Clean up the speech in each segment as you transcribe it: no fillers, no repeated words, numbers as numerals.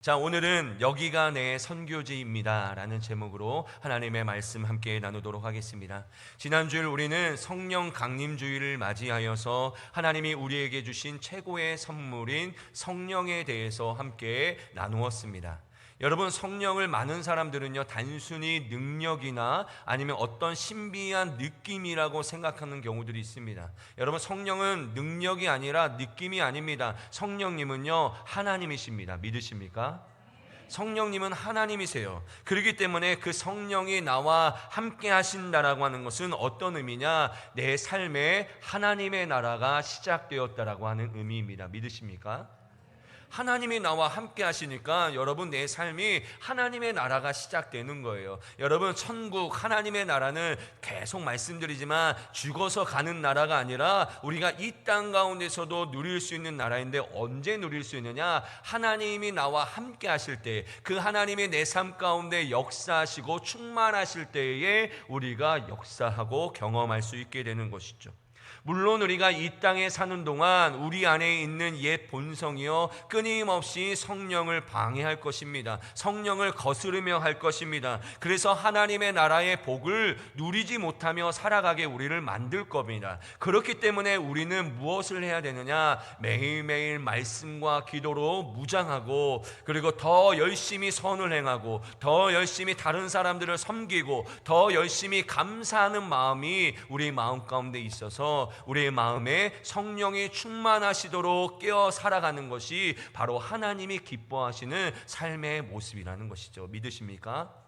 자, 오늘은 여기가 내 선교지입니다 라는 제목으로 하나님의 말씀 함께 나누도록 하겠습니다. 지난주일 우리는 성령 강림주일을 맞이하여서 하나님이 우리에게 주신 최고의 선물인 성령에 대해서 함께 나누었습니다. 여러분, 성령을 많은 사람들은요, 단순히 능력이나 아니면 어떤 신비한 느낌이라고 생각하는 경우들이 있습니다. 여러분, 성령은 능력이 아니라 느낌이 아닙니다. 성령님은요, 하나님이십니다. 믿으십니까? 성령님은 하나님이세요. 그렇기 때문에 그 성령이 나와 함께 하신다라고 하는 것은 어떤 의미냐? 내 삶에 하나님의 나라가 시작되었다라고 하는 의미입니다. 믿으십니까? 하나님이 나와 함께 하시니까 여러분, 내 삶이 하나님의 나라가 시작되는 거예요. 여러분, 천국 하나님의 나라는 계속 말씀드리지만 죽어서 가는 나라가 아니라 우리가 이 땅 가운데서도 누릴 수 있는 나라인데, 언제 누릴 수 있느냐? 하나님이 나와 함께 하실 때, 그 하나님이 내 삶 가운데 역사하시고 충만하실 때에 우리가 역사하고 경험할 수 있게 되는 것이죠. 물론 우리가 이 땅에 사는 동안 우리 안에 있는 옛 본성이요, 끊임없이 성령을 방해할 것입니다. 성령을 거스르며 할 것입니다. 그래서 하나님의 나라의 복을 누리지 못하며 살아가게 우리를 만들 겁니다. 그렇기 때문에 우리는 무엇을 해야 되느냐? 매일매일 말씀과 기도로 무장하고, 그리고 더 열심히 선을 행하고, 더 열심히 다른 사람들을 섬기고, 더 열심히 감사하는 마음이 우리 마음 가운데 있어서 우리의 마음에 성령이 충만하시도록 깨어 살아가는 것이 바로 하나님이 기뻐하시는 삶의 모습이라는 것이죠. 믿으십니까?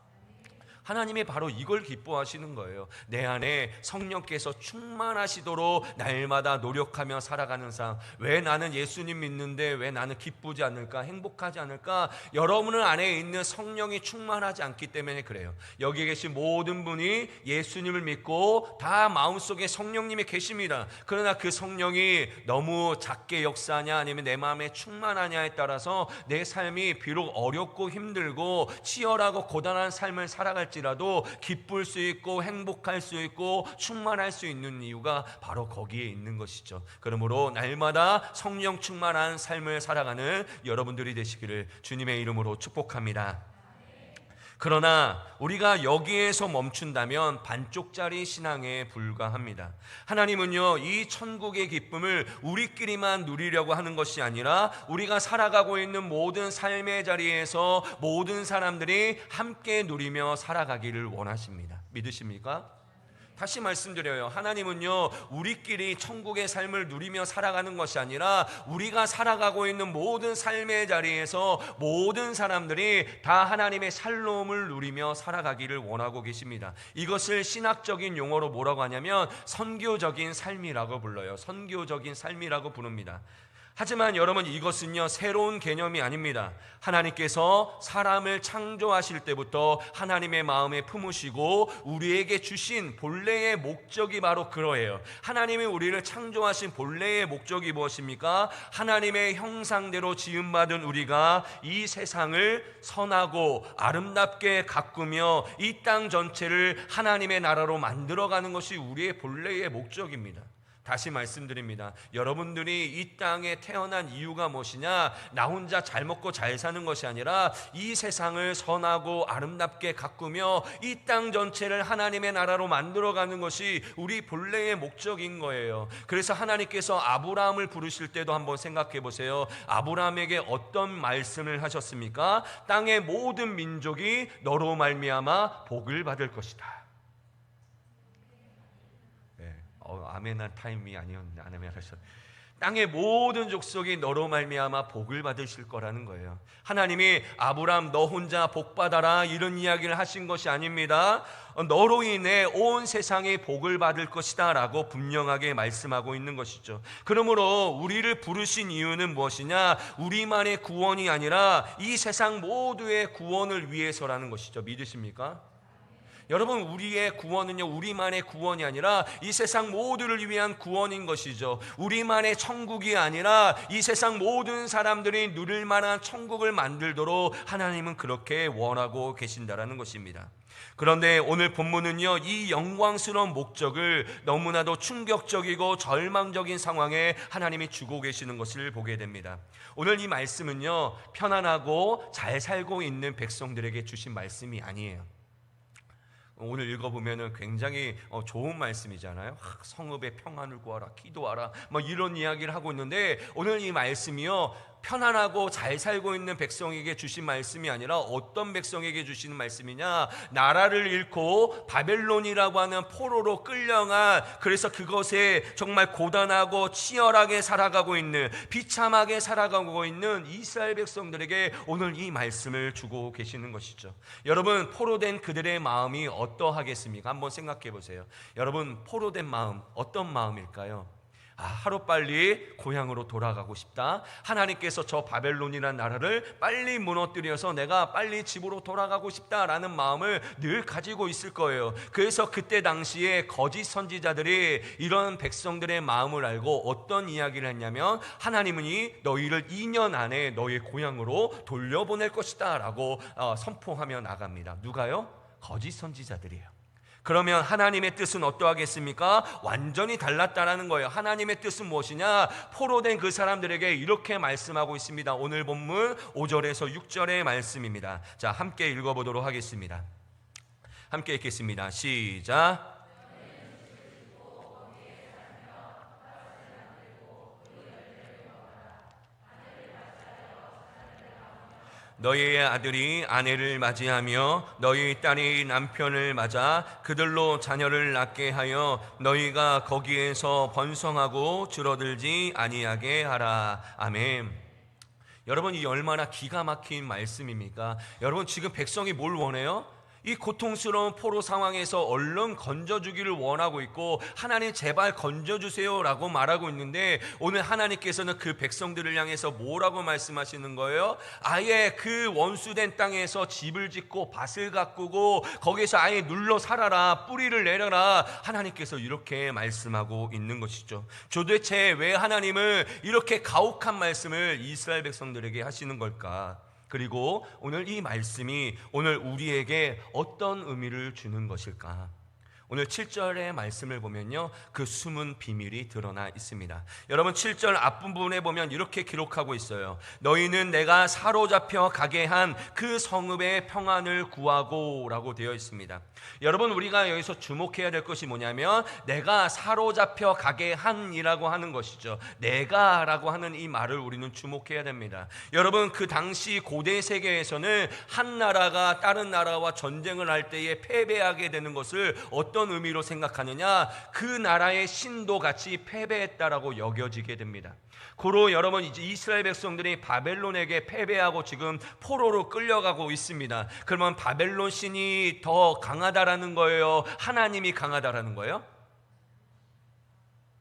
하나님이 바로 이걸 기뻐하시는 거예요. 내 안에 성령께서 충만하시도록 날마다 노력하며 살아가는 삶. 왜 나는 예수님 믿는데 왜 나는 기쁘지 않을까, 행복하지 않을까? 여러분 안에 있는 성령이 충만하지 않기 때문에 그래요. 여기 계신 모든 분이 예수님을 믿고 다 마음속에 성령님이 계십니다. 그러나 그 성령이 너무 작게 역사하냐 아니면 내 마음에 충만하냐에 따라서 내 삶이 비록 어렵고 힘들고 치열하고 고단한 삶을 살아갈 라도 기쁠 수 있고 행복할 수 있고 충만할 수 있는 이유가 바로 거기에 있는 것이죠. 그러므로 날마다 성령 충만한 삶을 살아가는 여러분들이 되시기를 주님의 이름으로 축복합니다. 그러나 우리가 여기에서 멈춘다면 반쪽짜리 신앙에 불과합니다. 하나님은요, 이 천국의 기쁨을 우리끼리만 누리려고 하는 것이 아니라 우리가 살아가고 있는 모든 삶의 자리에서 모든 사람들이 함께 누리며 살아가기를 원하십니다. 믿으십니까? 다시 말씀드려요. 하나님은요, 우리끼리 천국의 삶을 누리며 살아가는 것이 아니라 우리가 살아가고 있는 모든 삶의 자리에서 모든 사람들이 다 하나님의 샬롬을 누리며 살아가기를 원하고 계십니다. 이것을 신학적인 용어로 뭐라고 하냐면 선교적인 삶이라고 불러요. 선교적인 삶이라고 부릅니다. 하지만 여러분, 이것은요, 새로운 개념이 아닙니다. 하나님께서 사람을 창조하실 때부터 하나님의 마음에 품으시고 우리에게 주신 본래의 목적이 바로 그러해요. 하나님이 우리를 창조하신 본래의 목적이 무엇입니까? 하나님의 형상대로 지음받은 우리가 이 세상을 선하고 아름답게 가꾸며 이 땅 전체를 하나님의 나라로 만들어가는 것이 우리의 본래의 목적입니다. 다시 말씀드립니다. 여러분들이 이 땅에 태어난 이유가 무엇이냐? 나 혼자 잘 먹고 잘 사는 것이 아니라 이 세상을 선하고 아름답게 가꾸며 이 땅 전체를 하나님의 나라로 만들어가는 것이 우리 본래의 목적인 거예요. 그래서 하나님께서 아브라함을 부르실 때도 한번 생각해 보세요. 아브라함에게 어떤 말씀을 하셨습니까? 땅의 모든 민족이 너로 말미암아 복을 받을 것이다. 아멘한 타임이 아니었는데 아멘 하셨. 땅의 모든 족속이 너로 말미암아 복을 받으실 거라는 거예요. 하나님이 아브라함 너 혼자 복 받아라 이런 이야기를 하신 것이 아닙니다. 너로 인해 온 세상이 복을 받을 것이다 라고 분명하게 말씀하고 있는 것이죠. 그러므로 우리를 부르신 이유는 무엇이냐? 우리만의 구원이 아니라 이 세상 모두의 구원을 위해서라는 것이죠. 믿으십니까? 여러분, 우리의 구원은요, 우리만의 구원이 아니라 이 세상 모두를 위한 구원인 것이죠. 우리만의 천국이 아니라 이 세상 모든 사람들이 누릴 만한 천국을 만들도록 하나님은 그렇게 원하고 계신다라는 것입니다. 그런데 오늘 본문은요, 이 영광스러운 목적을 너무나도 충격적이고 절망적인 상황에 하나님이 주고 계시는 것을 보게 됩니다. 오늘 이 말씀은요, 편안하고 잘 살고 있는 백성들에게 주신 말씀이 아니에요. 오늘 읽어보면 굉장히 좋은 말씀이잖아요. 성읍의 평안을 구하라, 기도하라, 이런 이야기를 하고 있는데, 오늘 이 말씀이요, 편안하고 잘 살고 있는 백성에게 주신 말씀이 아니라 어떤 백성에게 주시는 말씀이냐, 나라를 잃고 바벨론이라고 하는 포로로 끌려간, 그래서 그것에 정말 고단하고 치열하게 살아가고 있는, 비참하게 살아가고 있는 이스라엘 백성들에게 오늘 이 말씀을 주고 계시는 것이죠. 여러분, 포로된 그들의 마음이 어떠하겠습니까? 한번 생각해 보세요. 여러분, 포로된 마음, 어떤 마음일까요? 하루빨리 고향으로 돌아가고 싶다. 하나님께서 저 바벨론이라는 나라를 빨리 무너뜨려서 내가 빨리 집으로 돌아가고 싶다라는 마음을 늘 가지고 있을 거예요. 그래서 그때 당시에 거짓 선지자들이 이런 백성들의 마음을 알고 어떤 이야기를 했냐면, 하나님은 너희를 2년 안에 너희 고향으로 돌려보낼 것이다 라고 선포하며 나갑니다. 누가요? 거짓 선지자들이에요. 그러면 하나님의 뜻은 어떠하겠습니까? 완전히 달랐다라는 거예요. 하나님의 뜻은 무엇이냐? 포로된 그 사람들에게 이렇게 말씀하고 있습니다. 오늘 본문 5절에서 6절의 말씀입니다. 자, 함께 읽어보도록 하겠습니다. 함께 읽겠습니다. 시작. 너희의 아들이 아내를 맞이하며 너희 딸이 남편을 맞아 그들로 자녀를 낳게 하여 너희가 거기에서 번성하고 줄어들지 아니하게 하라. 아멘. 여러분, 이 얼마나 기가 막힌 말씀입니까? 여러분, 지금 백성이 뭘 원해요? 이 고통스러운 포로 상황에서 얼른 건져주기를 원하고 있고, 하나님 제발 건져주세요 라고 말하고 있는데, 오늘 하나님께서는 그 백성들을 향해서 뭐라고 말씀하시는 거예요? 아예 그 원수된 땅에서 집을 짓고 밭을 가꾸고 거기서 아예 눌러 살아라, 뿌리를 내려라, 하나님께서 이렇게 말씀하고 있는 것이죠. 도대체 왜 하나님은 이렇게 가혹한 말씀을 이스라엘 백성들에게 하시는 걸까? 그리고 오늘 이 말씀이 오늘 우리에게 어떤 의미를 주는 것일까? 오늘 7절의 말씀을 보면요, 그 숨은 비밀이 드러나 있습니다. 여러분, 7절 앞부분에 보면 이렇게 기록하고 있어요. 너희는 내가 사로잡혀 가게 한 그 성읍의 평안을 구하고 라고 되어 있습니다. 여러분, 우리가 여기서 주목해야 될 것이 뭐냐면, 내가 사로잡혀 가게 한이라고 하는 것이죠. 내가 라고 하는 이 말을 우리는 주목해야 됩니다. 여러분, 그 당시 고대 세계에서는 한 나라가 다른 나라와 전쟁을 할 때에 패배하게 되는 것을 어떤 의미로 생각하느냐, 그 나라의 신도 같이 패배했다라고 여겨지게 됩니다. 고로 여러분, 이제 이스라엘 백성들이 바벨론에게 패배하고 지금 포로로 끌려가고 있습니다. 그러면 바벨론 신이 더 강하다라는 거예요? 하나님이 강하다라는 거예요?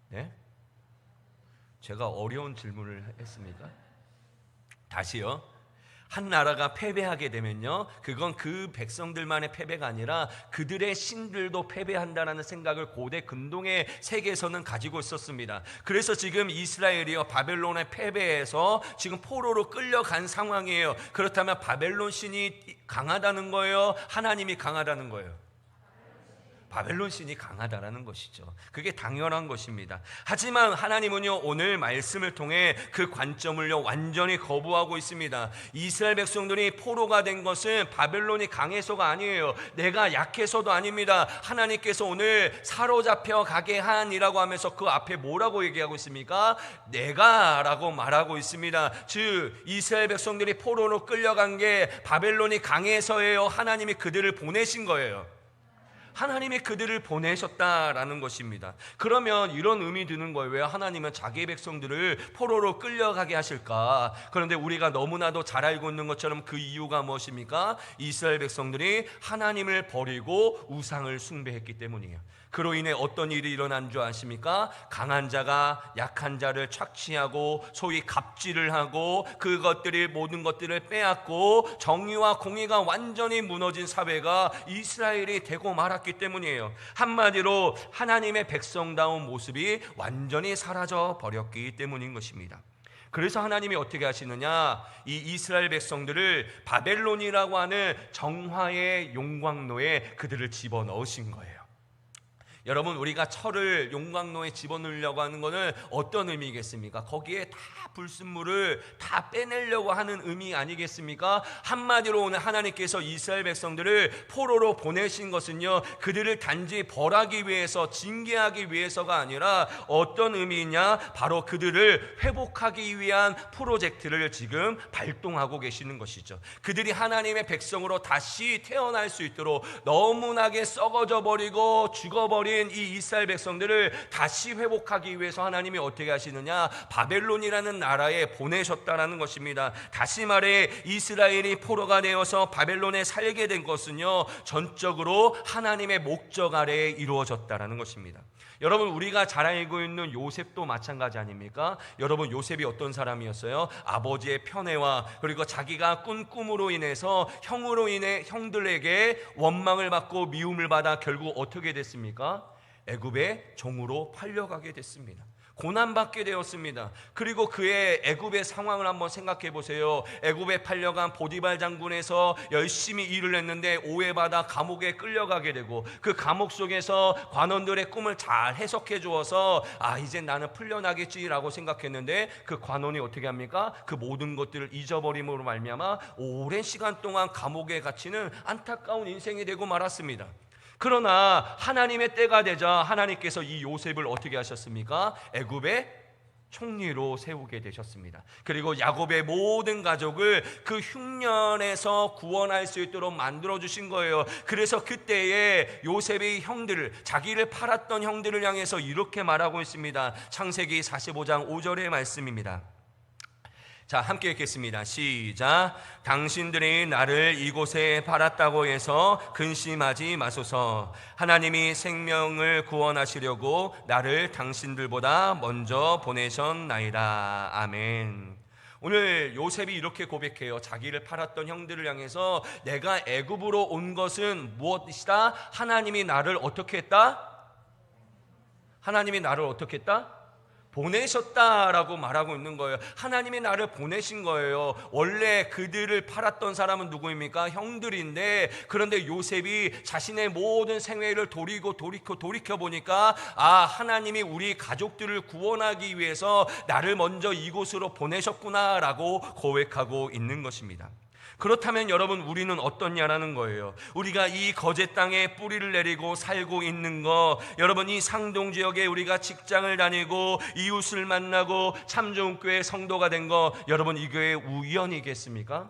네? 제가 어려운 질문을 했습니까? 다시요. 한 나라가 패배하게 되면요, 그건 그 백성들만의 패배가 아니라 그들의 신들도 패배한다는 생각을 고대 근동의 세계에서는 가지고 있었습니다. 그래서 지금 이스라엘이요, 바벨론에 패배해서 지금 포로로 끌려간 상황이에요. 그렇다면 바벨론 신이 강하다는 거예요? 하나님이 강하다는 거예요? 바벨론 신이 강하다라는 것이죠. 그게 당연한 것입니다. 하지만 하나님은요, 오늘 말씀을 통해 그 관점을요 완전히 거부하고 있습니다. 이스라엘 백성들이 포로가 된 것은 바벨론이 강해서가 아니에요. 내가 약해서도 아닙니다. 하나님께서 오늘 사로잡혀 가게 한이라고 하면서 그 앞에 뭐라고 얘기하고 있습니까? 내가 라고 말하고 있습니다. 즉 이스라엘 백성들이 포로로 끌려간 게 바벨론이 강해서예요? 하나님이 그들을 보내신 거예요? 하나님이 그들을 보내셨다라는 것입니다. 그러면 이런 의미 드는 거예요. 왜 하나님은 자기의 백성들을 포로로 끌려가게 하실까? 그런데 우리가 너무나도 잘 알고 있는 것처럼 그 이유가 무엇입니까? 이스라엘 백성들이 하나님을 버리고 우상을 숭배했기 때문이에요. 그로 인해 어떤 일이 일어난 줄 아십니까? 강한 자가 약한 자를 착취하고 소위 갑질을 하고 그것들이 모든 것들을 빼앗고 정의와 공의가 완전히 무너진 사회가 이스라엘이 되고 말았기 때문이에요. 한마디로 하나님의 백성다운 모습이 완전히 사라져 버렸기 때문인 것입니다. 그래서 하나님이 어떻게 하시느냐? 이 이스라엘 백성들을 바벨론이라고 하는 정화의 용광로에 그들을 집어넣으신 거예요. 여러분, 우리가 철을 용광로에 집어넣으려고 하는 것은 어떤 의미겠습니까? 거기에 다 불순물을 다 빼내려고 하는 의미 아니겠습니까? 한마디로 오늘 하나님께서 이스라엘 백성들을 포로로 보내신 것은요, 그들을 단지 벌하기 위해서, 징계하기 위해서가 아니라 어떤 의미냐? 바로 그들을 회복하기 위한 프로젝트를 지금 발동하고 계시는 것이죠. 그들이 하나님의 백성으로 다시 태어날 수 있도록 너무나게 썩어져 버리고 죽어버린 이 이스라엘 백성들을 다시 회복하기 위해서 하나님이 어떻게 하시느냐? 바벨론이라는 나라에 보내셨다라는 것입니다. 다시 말해 이스라엘이 포로가 되어서 바벨론에 살게 된 것은요, 전적으로 하나님의 목적 아래에 이루어졌다라는 것입니다. 여러분, 우리가 잘 알고 있는 요셉도 마찬가지 아닙니까? 여러분, 요셉이 어떤 사람이었어요? 아버지의 편애와 그리고 자기가 꾼 꿈으로 인해서 형으로 인해 형들에게 원망을 받고 미움을 받아 결국 어떻게 됐습니까? 애굽의 종으로 팔려가게 됐습니다. 고난받게 되었습니다. 그리고 그의 애굽의 상황을 한번 생각해 보세요. 애굽에 팔려간 보디발 장군에서 열심히 일을 했는데 오해받아 감옥에 끌려가게 되고, 그 감옥 속에서 관원들의 꿈을 잘 해석해 주어서 이제 나는 풀려나겠지라고 생각했는데, 그 관원이 어떻게 합니까? 그 모든 것들을 잊어버림으로 말미암아 오랜 시간 동안 감옥에 갇히는 안타까운 인생이 되고 말았습니다. 그러나 하나님의 때가 되자 하나님께서 이 요셉을 어떻게 하셨습니까? 애굽의 총리로 세우게 되셨습니다. 그리고 야곱의 모든 가족을 그 흉년에서 구원할 수 있도록 만들어 주신 거예요. 그래서 그때에 요셉의 형들을, 자기를 팔았던 형들을 향해서 이렇게 말하고 있습니다. 창세기 45장 5절의 말씀입니다. 자, 함께 읽겠습니다. 시작. 당신들이 나를 이곳에 팔았다고 해서 근심하지 마소서. 하나님이 생명을 구원하시려고 나를 당신들보다 먼저 보내셨나이다. 아멘. 오늘 요셉이 이렇게 고백해요. 자기를 팔았던 형들을 향해서 내가 애굽으로 온 것은 무엇이다? 하나님이 나를 어떻게 했다? 하나님이 나를 어떻게 했다? 보내셨다라고 말하고 있는 거예요. 하나님이 나를 보내신 거예요. 원래 그들을 팔았던 사람은 누구입니까? 형들인데, 그런데 요셉이 자신의 모든 생애를 돌이켜 보니까 하나님이 우리 가족들을 구원하기 위해서 나를 먼저 이곳으로 보내셨구나라고 고백하고 있는 것입니다. 그렇다면 여러분, 우리는 어떻냐라는 거예요. 우리가 이 거제 땅에 뿌리를 내리고 살고 있는 거, 여러분, 이 상동 지역에 우리가 직장을 다니고 이웃을 만나고 참 좋은 교회 성도가 된 거, 여러분, 이게 우연이겠습니까?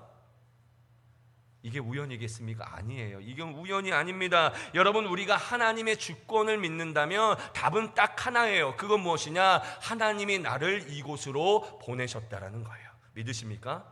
이게 우연이겠습니까? 아니에요. 이건 우연이 아닙니다. 여러분, 우리가 하나님의 주권을 믿는다면 답은 딱 하나예요. 그건 무엇이냐? 하나님이 나를 이곳으로 보내셨다라는 거예요. 믿으십니까?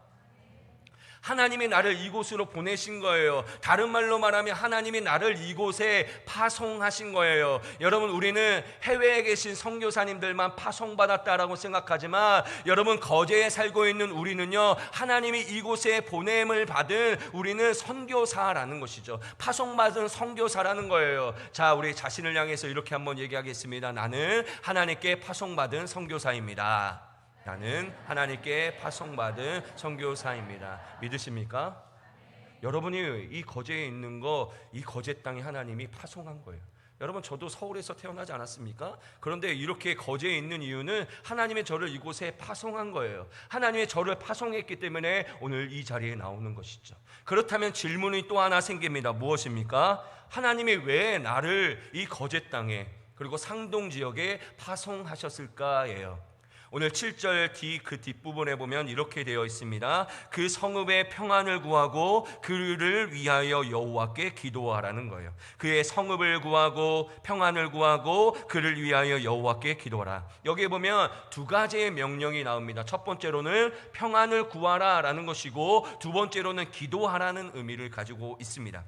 하나님이 나를 이곳으로 보내신 거예요. 다른 말로 말하면 하나님이 나를 이곳에 파송하신 거예요. 여러분, 우리는 해외에 계신 선교사님들만 파송받았다라고 생각하지만, 여러분, 거제에 살고 있는 우리는요, 하나님이 이곳에 보냄을 받은 우리는 선교사라는 것이죠. 파송받은 선교사라는 거예요. 자, 우리 자신을 향해서 이렇게 한번 얘기하겠습니다. 나는 하나님께 파송받은 선교사입니다. 나는 하나님께 파송받은 선교사입니다. 믿으십니까? 여러분이 이 거제에 있는 거, 이 거제 땅에 하나님이 파송한 거예요. 여러분, 저도 서울에서 태어나지 않았습니까? 그런데 이렇게 거제에 있는 이유는 하나님의 저를 이곳에 파송한 거예요. 하나님의 저를 파송했기 때문에 오늘 이 자리에 나오는 것이죠. 그렇다면 질문이 또 하나 생깁니다. 무엇입니까? 하나님이 왜 나를 이 거제 땅에, 그리고 상동 지역에 파송하셨을까예요. 오늘 7절 그 뒷부분에 보면 이렇게 되어 있습니다. 그 성읍의 평안을 구하고 그를 위하여 여호와께 기도하라는 거예요. 그의 성읍을 구하고 평안을 구하고 그를 위하여 여호와께 기도하라. 여기에 보면 두 가지의 명령이 나옵니다. 첫 번째로는 평안을 구하라라는 것이고, 두 번째로는 기도하라는 의미를 가지고 있습니다.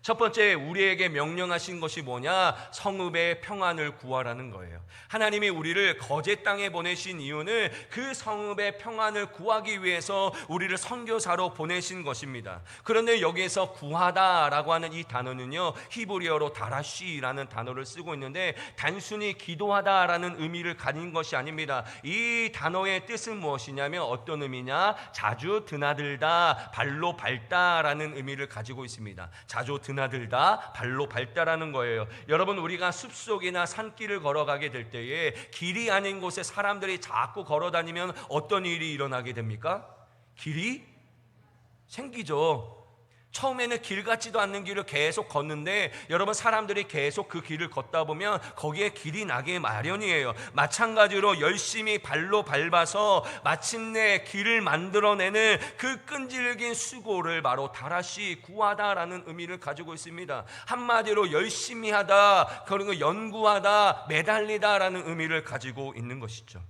첫 번째, 우리에게 명령하신 것이 뭐냐? 성읍의 평안을 구하라는 거예요. 하나님이 우리를 거제 땅에 보내신 이유는 그 성읍의 평안을 구하기 위해서 우리를 선교사로 보내신 것입니다. 그런데 여기에서 구하다라고 하는 이 단어는요, 히브리어로 다라시라는 단어를 쓰고 있는데 단순히 기도하다라는 의미를 가진 것이 아닙니다. 이 단어의 뜻은 무엇이냐면 어떤 의미냐? 자주 드나들다, 발로 밟다라는 의미를 가지고 있습니다. 자주 드나들다, 발로 밟다라는 거예요. 여러분, 우리가 숲속이나 산길을 걸어가게 될 때에 길이 아닌 곳에 사람들이 자꾸 걸어다니면 어떤 일이 일어나게 됩니까? 길이 생기죠. 처음에는 길 같지도 않는 길을 계속 걷는데 여러분, 사람들이 계속 그 길을 걷다 보면 거기에 길이 나게 마련이에요. 마찬가지로 열심히 발로 밟아서 마침내 길을 만들어내는 그 끈질긴 수고를 바로 다라시, 구하다라는 의미를 가지고 있습니다. 한마디로 열심히 하다, 그리고 연구하다, 매달리다라는 의미를 가지고 있는 것이죠.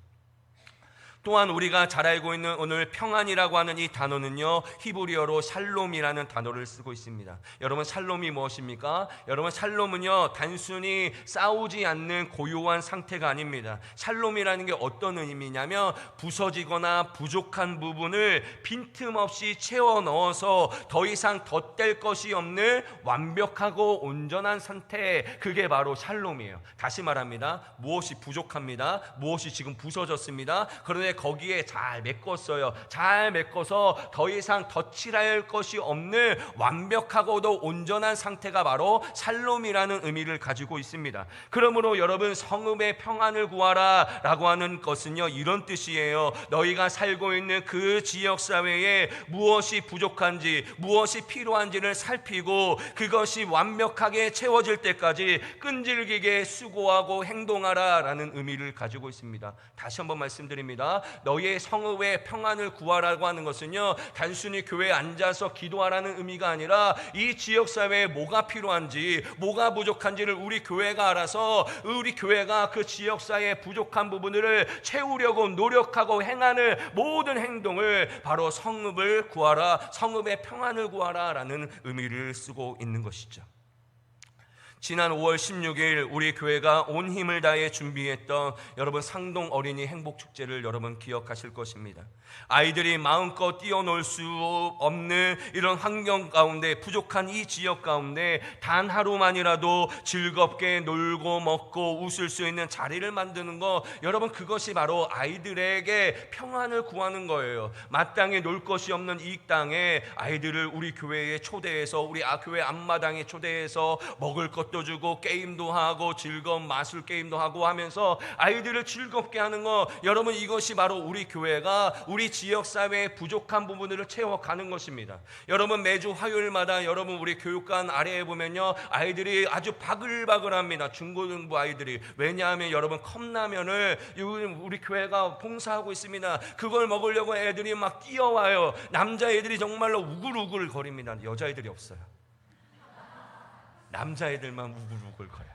또한 우리가 잘 알고 있는 오늘 평안이라고 하는 이 단어는요, 히브리어로 샬롬이라는 단어를 쓰고 있습니다. 여러분, 샬롬이 무엇입니까? 여러분, 샬롬은요, 단순히 싸우지 않는 고요한 상태가 아닙니다. 샬롬이라는 게 어떤 의미냐면 부서지거나 부족한 부분을 빈틈없이 채워 넣어서 더 이상 덧댈 것이 없는 완벽하고 온전한 상태, 그게 바로 샬롬이에요. 다시 말합니다. 무엇이 부족합니다. 무엇이 지금 부서졌습니다. 그런데 거기에 잘 메꿨어요. 잘 메꿔서 더 이상 덧칠할 것이 없는 완벽하고도 온전한 상태가 바로 샬롬이라는 의미를 가지고 있습니다. 그러므로 여러분, 성읍의 평안을 구하라 라고 하는 것은요, 이런 뜻이에요. 너희가 살고 있는 그 지역사회에 무엇이 부족한지, 무엇이 필요한지를 살피고 그것이 완벽하게 채워질 때까지 끈질기게 수고하고 행동하라 라는 의미를 가지고 있습니다. 다시 한번 말씀드립니다. 너희의 성읍의 평안을 구하라고 하는 것은요, 단순히 교회에 앉아서 기도하라는 의미가 아니라 이 지역사회에 뭐가 필요한지, 뭐가 부족한지를 우리 교회가 알아서 우리 교회가 그 지역사회의 부족한 부분을 채우려고 노력하고 행하는 모든 행동을 바로 성읍을 구하라, 성읍의 평안을 구하라 라는 의미를 쓰고 있는 것이죠. 지난 5월 16일 우리 교회가 온 힘을 다해 준비했던 여러분 상동 어린이 행복축제를 여러분 기억하실 것입니다. 아이들이 마음껏 뛰어놀 수 없는 이런 환경 가운데, 부족한 이 지역 가운데 단 하루만이라도 즐겁게 놀고 먹고 웃을 수 있는 자리를 만드는 거, 여러분, 그것이 바로 아이들에게 평안을 구하는 거예요. 마땅히 놀 것이 없는 이 땅에 아이들을 우리 교회에 초대해서, 우리 교회 앞마당에 초대해서 먹을 것도 주고 게임도 하고 즐거운 마술 게임도 하고 하면서 아이들을 즐겁게 하는 거, 여러분, 이것이 바로 우리 교회가 우리 지역사회의 부족한 부분들을 채워가는 것입니다. 여러분, 매주 화요일마다 여러분 우리 교육관 아래에 보면요, 아이들이 아주 바글바글합니다. 중고등부 아이들이. 왜냐하면 여러분, 컵라면을 우리 교회가 봉사하고 있습니다. 그걸 먹으려고 애들이 막 뛰어와요. 남자애들이 정말로 우글우글 거립니다. 여자애들이 없어요. 남자애들만 우글우글 거려요.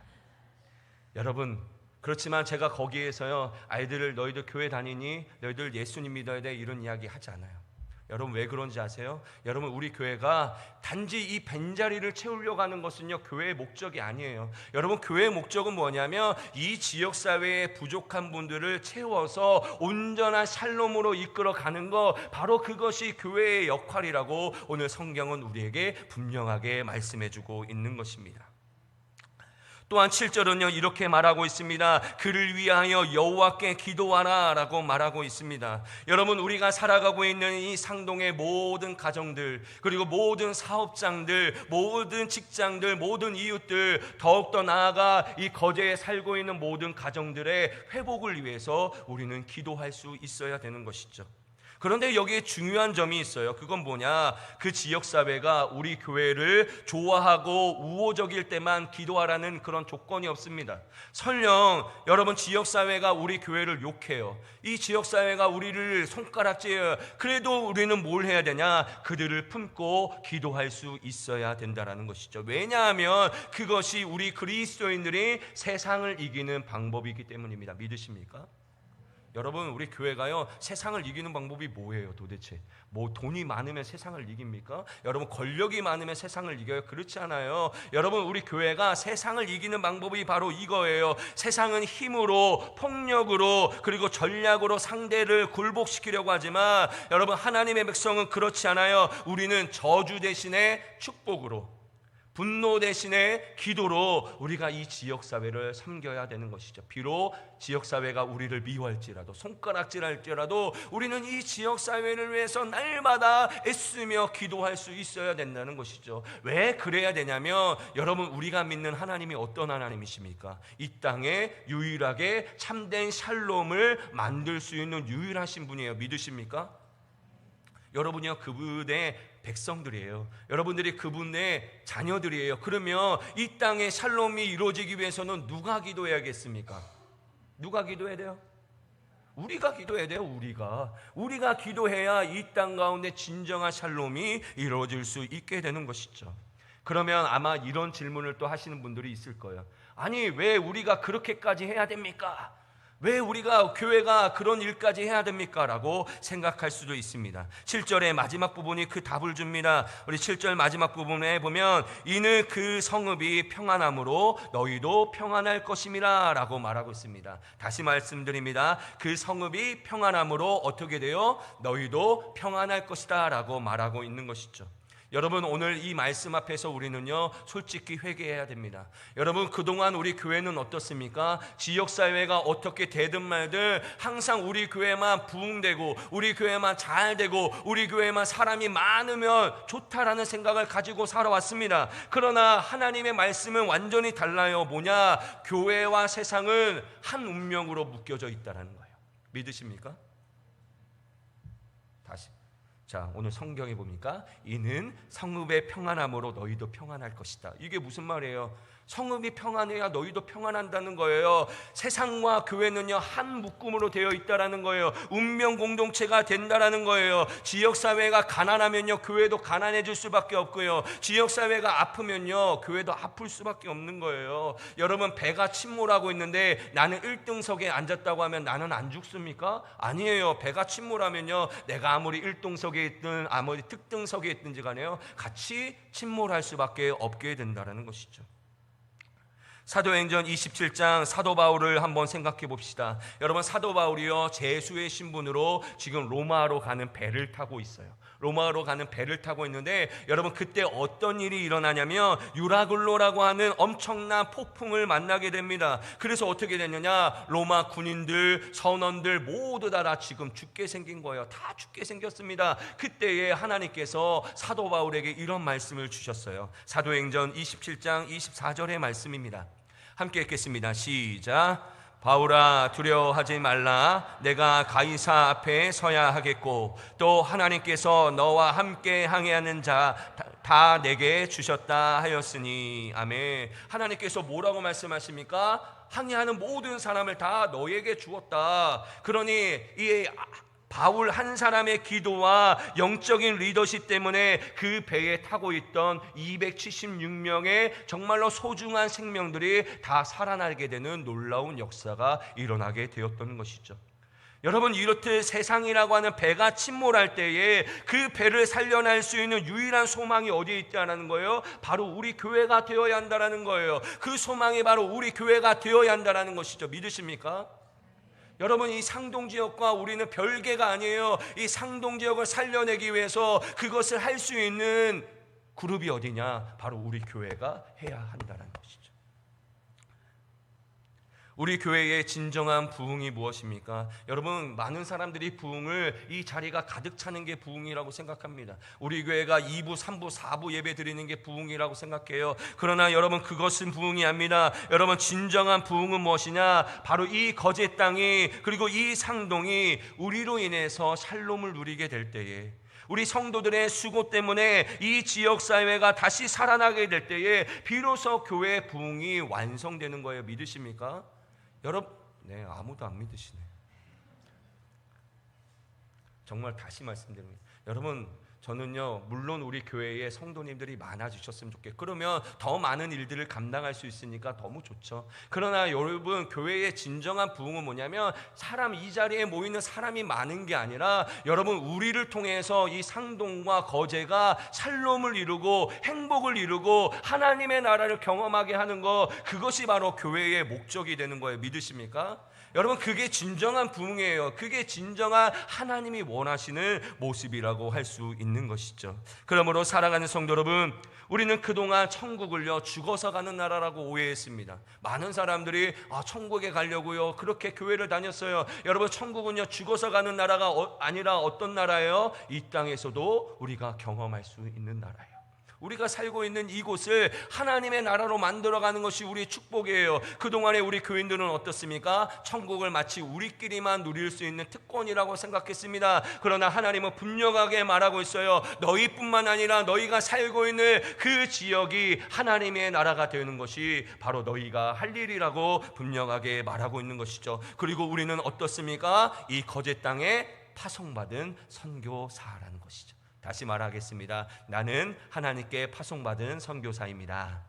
여러분, 그렇지만 제가 거기에서요, 아이들을 너희들 교회 다니니? 너희들 예수님 믿어야 돼? 이런 이야기 하지 않아요. 여러분, 왜 그런지 아세요? 여러분, 우리 교회가 단지 이 빈자리를 채우려고 하는 것은요, 교회의 목적이 아니에요. 여러분, 교회의 목적은 뭐냐면 이 지역사회의 부족한 분들을 채워서 온전한 샬롬으로 이끌어가는 거, 바로 그것이 교회의 역할이라고 오늘 성경은 우리에게 분명하게 말씀해주고 있는 것입니다. 또한 7절은요, 이렇게 말하고 있습니다. 그를 위하여 여호와께 기도하라 라고 말하고 있습니다. 여러분, 우리가 살아가고 있는 이 상동의 모든 가정들, 그리고 모든 사업장들, 모든 직장들, 모든 이웃들, 더욱더 나아가 이 거제에 살고 있는 모든 가정들의 회복을 위해서 우리는 기도할 수 있어야 되는 것이죠. 그런데 여기에 중요한 점이 있어요. 그건 뭐냐? 그 지역사회가 우리 교회를 좋아하고 우호적일 때만 기도하라는 그런 조건이 없습니다. 설령 여러분 지역사회가 우리 교회를 욕해요. 이 지역사회가 우리를 손가락질해요. 그래도 우리는 뭘 해야 되냐? 그들을 품고 기도할 수 있어야 된다는 것이죠. 왜냐하면 그것이 우리 그리스도인들이 세상을 이기는 방법이기 때문입니다. 믿으십니까? 여러분, 우리 교회가요, 세상을 이기는 방법이 뭐예요 도대체? 뭐 돈이 많으면 세상을 이깁니까? 여러분, 권력이 많으면 세상을 이겨요? 그렇지 않아요. 여러분, 우리 교회가 세상을 이기는 방법이 바로 이거예요. 세상은 힘으로, 폭력으로, 그리고 전략으로 상대를 굴복시키려고 하지만 여러분, 하나님의 백성은 그렇지 않아요. 우리는 저주 대신에 축복으로, 분노 대신에 기도로 우리가 이 지역사회를 섬겨야 되는 것이죠. 비록 지역사회가 우리를 미워할지라도, 손가락질할지라도 우리는 이 지역사회를 위해서 날마다 애쓰며 기도할 수 있어야 된다는 것이죠. 왜 그래야 되냐면 여러분, 우리가 믿는 하나님이 어떤 하나님이십니까? 이 땅에 유일하게 참된 샬롬을 만들 수 있는 유일하신 분이에요. 믿으십니까? 여러분이요, 그분의 백성들이에요. 여러분들이 그분의 자녀들이에요. 그러면 이 땅에 샬롬이 이루어지기 위해서는 누가 기도해야겠습니까? 누가 기도해야 돼요? 우리가 기도해야 돼요. 우리가 기도해야 이 땅 가운데 진정한 샬롬이 이루어질 수 있게 되는 것이죠. 그러면 아마 이런 질문을 또 하시는 분들이 있을 거예요. 아니, 왜 우리가 그렇게까지 해야 됩니까? 왜 우리가 교회가 그런 일까지 해야 됩니까? 라고 생각할 수도 있습니다. 7절의 마지막 부분이 그 답을 줍니다. 우리 7절 마지막 부분에 보면 이는 그 성읍이 평안함으로 너희도 평안할 것임이라 라고 말하고 있습니다. 다시 말씀드립니다. 그 성읍이 평안함으로 어떻게 돼요? 너희도 평안할 것이다 라고 말하고 있는 것이죠. 여러분, 오늘 이 말씀 앞에서 우리는요, 솔직히 회개해야 됩니다. 여러분, 그동안 우리 교회는 어떻습니까? 지역사회가 어떻게 되든 말든 항상 우리 교회만 부흥되고 우리 교회만 잘되고 우리 교회만 사람이 많으면 좋다라는 생각을 가지고 살아왔습니다. 그러나 하나님의 말씀은 완전히 달라요. 뭐냐? 교회와 세상은 한 운명으로 묶여져 있다는 거예요. 믿으십니까? 다시, 자, 오늘 성경에 보니까 이는 성읍의 평안함으로 너희도 평안할 것이다. 이게 무슨 말이에요? 성읍이 평안해야 너희도 평안한다는 거예요. 세상과 교회는요, 한 묶음으로 되어 있다라는 거예요. 운명 공동체가 된다라는 거예요. 지역사회가 가난하면요, 교회도 가난해질 수밖에 없고요. 지역사회가 아프면요, 교회도 아플 수밖에 없는 거예요. 여러분, 배가 침몰하고 있는데 나는 1등석에 앉았다고 하면 나는 안 죽습니까? 아니에요. 배가 침몰하면요, 내가 아무리 1등석에 있든 아무리 특등석에 있든지 간에요, 같이 침몰할 수밖에 없게 된다라는 것이죠. 사도행전 27장 사도 바울을 한번 생각해 봅시다. 여러분, 사도 바울이요, 제수의 신분으로 지금 로마로 가는 배를 타고 있어요. 로마로 가는 배를 타고 있는데 여러분, 그때 어떤 일이 일어나냐면 유라굴로라고 하는 엄청난 폭풍을 만나게 됩니다. 그래서 어떻게 됐느냐? 로마 군인들, 선원들 모두 다 지금 죽게 생긴 거예요. 다 죽게 생겼습니다. 그때에 하나님께서 사도 바울에게 이런 말씀을 주셨어요. 사도행전 27장 24절의 말씀입니다. 함께 읽겠습니다. 시작. 바울아, 두려워하지 말라. 내가 가이사 앞에 서야 하겠고 또 하나님께서 너와 함께 항해하는 자 다 내게 주셨다 하였으니. 아멘. 하나님께서 뭐라고 말씀하십니까? 항해하는 모든 사람을 다 너에게 주었다. 그러니 이 바울 한 사람의 기도와 영적인 리더십 때문에 그 배에 타고 있던 276명의 정말로 소중한 생명들이 다 살아나게 되는 놀라운 역사가 일어나게 되었던 것이죠. 여러분, 이렇듯 세상이라고 하는 배가 침몰할 때에 그 배를 살려낼 수 있는 유일한 소망이 어디에 있다는 거예요? 바로 우리 교회가 되어야 한다는 거예요. 그 소망이 바로 우리 교회가 되어야 한다는 것이죠. 믿으십니까? 여러분, 이 상동지역과 우리는 별개가 아니에요. 이 상동지역을 살려내기 위해서 그것을 할 수 있는 그룹이 어디냐? 바로 우리 교회가 해야 한다는 것이죠. 우리 교회의 진정한 부흥이 무엇입니까? 여러분, 많은 사람들이 부흥을 이 자리가 가득 차는 게 부흥이라고 생각합니다. 우리 교회가 2부, 3부, 4부 예배 드리는 게 부흥이라고 생각해요. 그러나 여러분, 그것은 부흥이 아닙니다. 여러분, 진정한 부흥은 무엇이냐? 바로 이 거제 땅이, 그리고 이 상동이 우리로 인해서 샬롬을 누리게 될 때에, 우리 성도들의 수고 때문에 이 지역사회가 다시 살아나게 될 때에 비로소 교회의 부흥이 완성되는 거예요. 믿으십니까? 여러분, 네, 아무도 안 믿으시네. 정말 다시 말씀드립니다. 여러분, 저는요, 물론 우리 교회에 성도님들이 많아지셨으면 좋겠고, 그러면 더 많은 일들을 감당할 수 있으니까 너무 좋죠. 그러나 여러분, 교회의 진정한 부흥은 뭐냐면, 이 자리에 모이는 사람이 많은 게 아니라, 여러분, 우리를 통해서 이 상동과 거제가 샬롬을 이루고 행복을 이루고 하나님의 나라를 경험하게 하는 것, 그것이 바로 교회의 목적이 되는 거예요. 믿으십니까? 여러분, 그게 진정한 부흥이에요. 그게 진정한 하나님이 원하시는 모습이라고 할 수 있는 것이죠. 그러므로 사랑하는 성도 여러분, 우리는 그동안 천국을요, 죽어서 가는 나라라고 오해했습니다. 많은 사람들이 천국에 가려고요, 그렇게 교회를 다녔어요. 여러분, 천국은요, 죽어서 가는 나라가 아니라 어떤 나라예요? 이 땅에서도 우리가 경험할 수 있는 나라예요. 우리가 살고 있는 이곳을 하나님의 나라로 만들어가는 것이 우리의 축복이에요. 그동안에 우리 교인들은 어떻습니까? 천국을 마치 우리끼리만 누릴 수 있는 특권이라고 생각했습니다. 그러나 하나님은 분명하게 말하고 있어요. 너희뿐만 아니라 너희가 살고 있는 그 지역이 하나님의 나라가 되는 것이 바로 너희가 할 일이라고 분명하게 말하고 있는 것이죠. 그리고 우리는 어떻습니까? 이 거제 땅에 파송받은 선교사라는 것이죠. 다시 말하겠습니다. 나는 하나님께 파송받은 선교사입니다.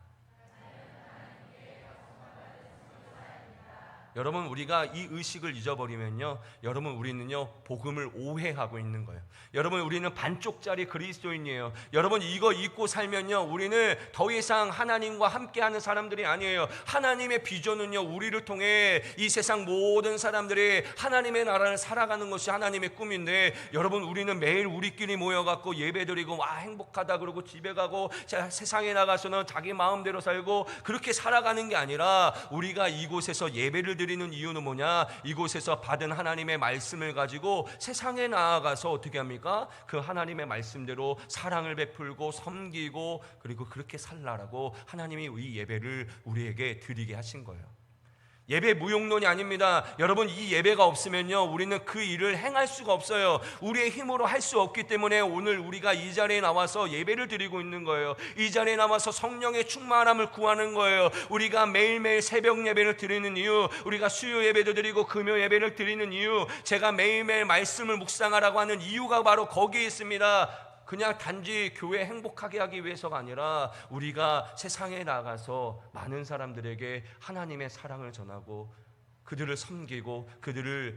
여러분, 우리가 이 의식을 잊어버리면요, 여러분, 우리는요, 복음을 오해하고 있는 거예요. 여러분, 우리는 반쪽짜리 그리스도인이에요. 여러분, 이거 잊고 살면요, 우리는 더 이상 하나님과 함께하는 사람들이 아니에요. 하나님의 비전은요, 우리를 통해 이 세상 모든 사람들이 하나님의 나라를 살아가는 것이 하나님의 꿈인데, 여러분, 우리는 매일 우리끼리 모여갖고 예배드리고 행복하다 그러고 집에 가고 세상에 나가서는 자기 마음대로 살고 그렇게 살아가는 게 아니라, 우리가 이곳에서 예배를 드리는 이유는 뭐냐? 이곳에서 받은 하나님의 말씀을 가지고 세상에 나아가서 어떻게 합니까? 그 하나님의 말씀대로 사랑을 베풀고 섬기고 그리고 그렇게 살라라고 하나님이 이 예배를 우리에게 드리게 하신 거예요. 예배 무용론이 아닙니다. 여러분, 이 예배가 없으면요, 우리는 그 일을 행할 수가 없어요. 우리의 힘으로 할 수 없기 때문에 오늘 우리가 이 자리에 나와서 예배를 드리고 있는 거예요. 이 자리에 나와서 성령의 충만함을 구하는 거예요. 우리가 매일매일 새벽 예배를 드리는 이유, 우리가 수요 예배도 드리고 금요 예배를 드리는 이유, 제가 매일매일 말씀을 묵상하라고 하는 이유가 바로 거기에 있습니다. 그냥 단지 교회 행복하게 하기 위해서가 아니라, 우리가 세상에 나가서 많은 사람들에게 하나님의 사랑을 전하고 그들을 섬기고 그들을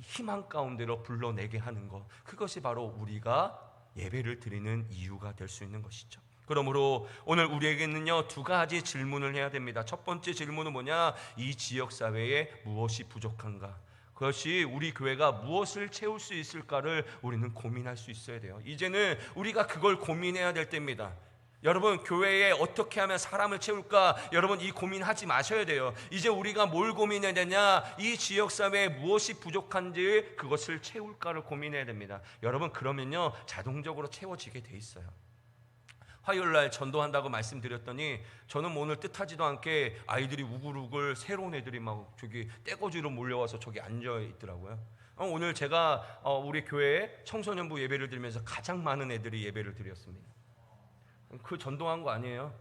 희망 가운데로 불러내게 하는 것, 그것이 바로 우리가 예배를 드리는 이유가 될 수 있는 것이죠. 그러므로 오늘 우리에게는요, 두 가지 질문을 해야 됩니다. 첫 번째 질문은 뭐냐? 이 지역사회에 무엇이 부족한가? 그것이 우리 교회가 무엇을 채울 수 있을까를 우리는 고민할 수 있어야 돼요. 이제는 우리가 그걸 고민해야 될 때입니다. 여러분, 교회에 어떻게 하면 사람을 채울까? 여러분, 이 고민하지 마셔야 돼요. 이제 우리가 뭘 고민해야 되냐? 이 지역사회에 무엇이 부족한지 그것을 채울까를 고민해야 됩니다. 여러분, 그러면요, 자동적으로 채워지게 돼 있어요. 화요일날 전도한다고 말씀드렸더니, 저는 오늘 뜻하지도 않게 아이들이 우글우글 새로운 애들이 막 저기 떼거지로 몰려와서 저기 앉아 있더라고요. 오늘 제가 우리 교회에 청소년부 예배를 드리면서 가장 많은 애들이 예배를 드렸습니다. 그 전도한 거 아니에요.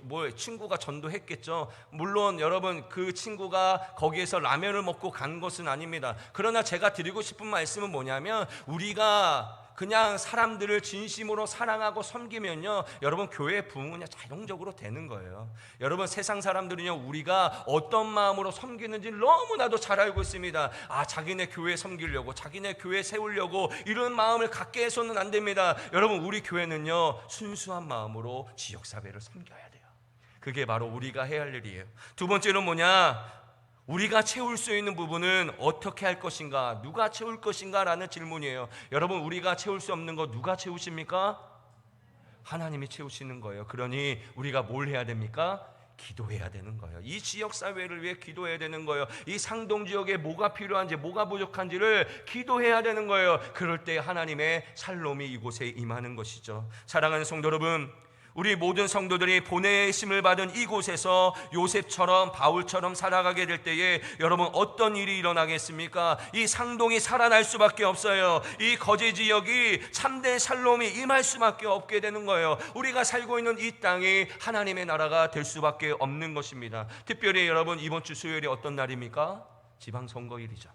뭐 친구가 전도했겠죠. 물론 여러분, 그 친구가 거기에서 라면을 먹고 간 것은 아닙니다. 그러나 제가 드리고 싶은 말씀은 뭐냐면, 우리가 그냥 사람들을 진심으로 사랑하고 섬기면요, 여러분, 교회의 부흥은 자동적으로 되는 거예요. 여러분, 세상 사람들은요, 우리가 어떤 마음으로 섬기는지 너무나도 잘 알고 있습니다. 자기네 교회 섬기려고, 자기네 교회 세우려고 이런 마음을 갖게 해서는 안 됩니다. 여러분, 우리 교회는요, 순수한 마음으로 지역사회를 섬겨야 돼요. 그게 바로 우리가 해야 할 일이에요. 두 번째는 뭐냐? 우리가 채울 수 있는 부분은 어떻게 할 것인가? 누가 채울 것인가? 라는 질문이에요. 여러분, 우리가 채울 수 없는 거 누가 채우십니까? 하나님이 채우시는 거예요. 그러니 우리가 뭘 해야 됩니까? 기도해야 되는 거예요. 이 지역 사회를 위해 기도해야 되는 거예요. 이 상동 지역에 뭐가 필요한지, 뭐가 부족한지를 기도해야 되는 거예요. 그럴 때 하나님의 샬롬이 이곳에 임하는 것이죠. 사랑하는 성도 여러분, 우리 모든 성도들이 보내심을 받은 이곳에서 요셉처럼 바울처럼 살아가게 될 때에 여러분 어떤 일이 일어나겠습니까? 이 상동이 살아날 수밖에 없어요. 이 거제 지역이 참된 샬롬이 임할 수밖에 없게 되는 거예요. 우리가 살고 있는 이 땅이 하나님의 나라가 될 수밖에 없는 것입니다. 특별히 여러분, 이번 주 수요일이 어떤 날입니까? 지방선거일이죠.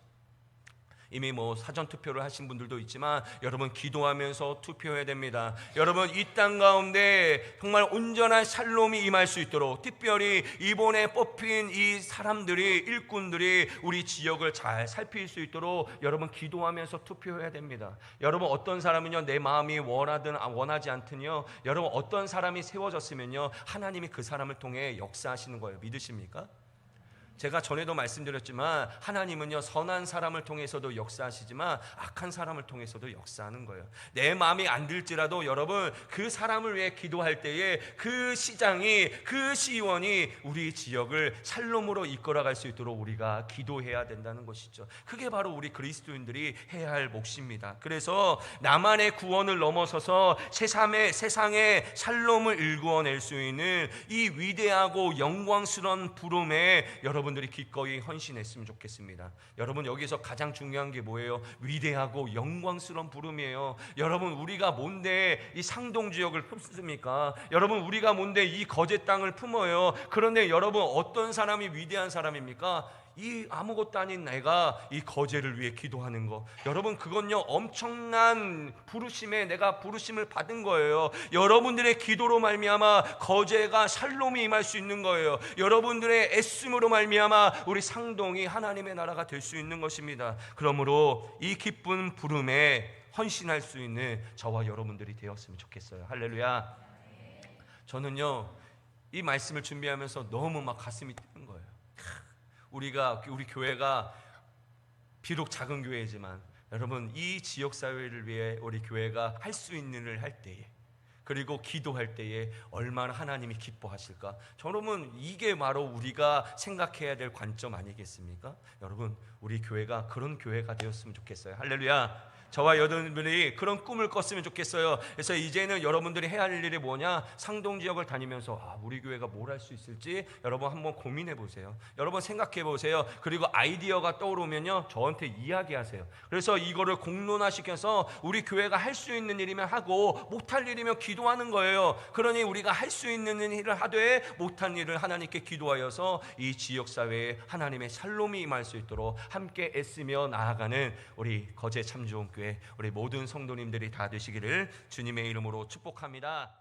이미 사전 투표를 하신 분들도 있지만 여러분, 기도하면서 투표해야 됩니다. 여러분, 이 땅 가운데 정말 온전한 샬롬이 임할 수 있도록, 특별히 이번에 뽑힌 이 사람들이, 일꾼들이 우리 지역을 잘 살필 수 있도록 여러분 기도하면서 투표해야 됩니다. 여러분, 어떤 사람은요, 내 마음이 원하든 원하지 않든요, 여러분 어떤 사람이 세워졌으면요, 하나님이 그 사람을 통해 역사하시는 거예요. 믿으십니까? 제가 전에도 말씀드렸지만 하나님은요, 선한 사람을 통해서도 역사하시지만 악한 사람을 통해서도 역사하는 거예요. 내 마음이 안 들지라도 여러분, 그 사람을 위해 기도할 때에 그 시장이, 그 시의원이 우리 지역을 샬롬으로 이끌어갈 수 있도록 우리가 기도해야 된다는 것이죠. 그게 바로 우리 그리스도인들이 해야 할 몫입니다. 그래서 나만의 구원을 넘어서서 세상의 샬롬을 일구어낼 수 있는 이 위대하고 영광스러운 부름에 여러분들이 기꺼이 헌신했으면 좋겠습니다. 여러분, 여기서 가장 중요한 게 뭐예요? 위대하고 영광스러운 부름이에요. 여러분, 우리가 뭔데 이 상동 지역을 품습니까? 여러분, 우리가 뭔데 이 거제 땅을 품어요? 그런데 여러분, 어떤 사람이 위대한 사람입니까? 이 아무것도 아닌 내가 이 거제를 위해 기도하는 거, 여러분, 그건요 엄청난 부르심에 내가 부르심을 받은 거예요. 여러분들의 기도로 말미암아 거제가 샬롬이 임할 수 있는 거예요. 여러분들의 애씀으로 말미암아 우리 상동이 하나님의 나라가 될 수 있는 것입니다. 그러므로 이 기쁜 부름에 헌신할 수 있는 저와 여러분들이 되었으면 좋겠어요. 할렐루야. 저는요, 이 말씀을 준비하면서 너무 막 가슴이 뛰는 거예요. 우리 교회가 비록 작은 교회지만 여러분, 이 지역사회를 위해 우리 교회가 할 수 있는 일을 할 때에, 그리고 기도할 때에 얼마나 하나님이 기뻐하실까? 여러분, 이게 바로 우리가 생각해야 될 관점 아니겠습니까? 여러분, 우리 교회가 그런 교회가 되었으면 좋겠어요. 할렐루야. 저와 여러분들이 그런 꿈을 꿨으면 좋겠어요. 그래서 이제는 여러분들이 해야 할 일이 뭐냐? 상동 지역을 다니면서 우리 교회가 뭘 할 수 있을지 여러분 한번 고민해 보세요. 여러분 생각해 보세요. 그리고 아이디어가 떠오르면요, 저한테 이야기하세요. 그래서 이거를 공론화시켜서 우리 교회가 할 수 있는 일이면 하고 못할 일이면 기도하는 거예요. 그러니 우리가 할 수 있는 일을 하되 못한 일을 하나님께 기도하여서 이 지역사회에 하나님의 샬롬이 임할 수 있도록 함께 애쓰며 나아가는 우리 거제 참좋은 교회, 우리 모든 성도님들이 다 되시기를 주님의 이름으로 축복합니다.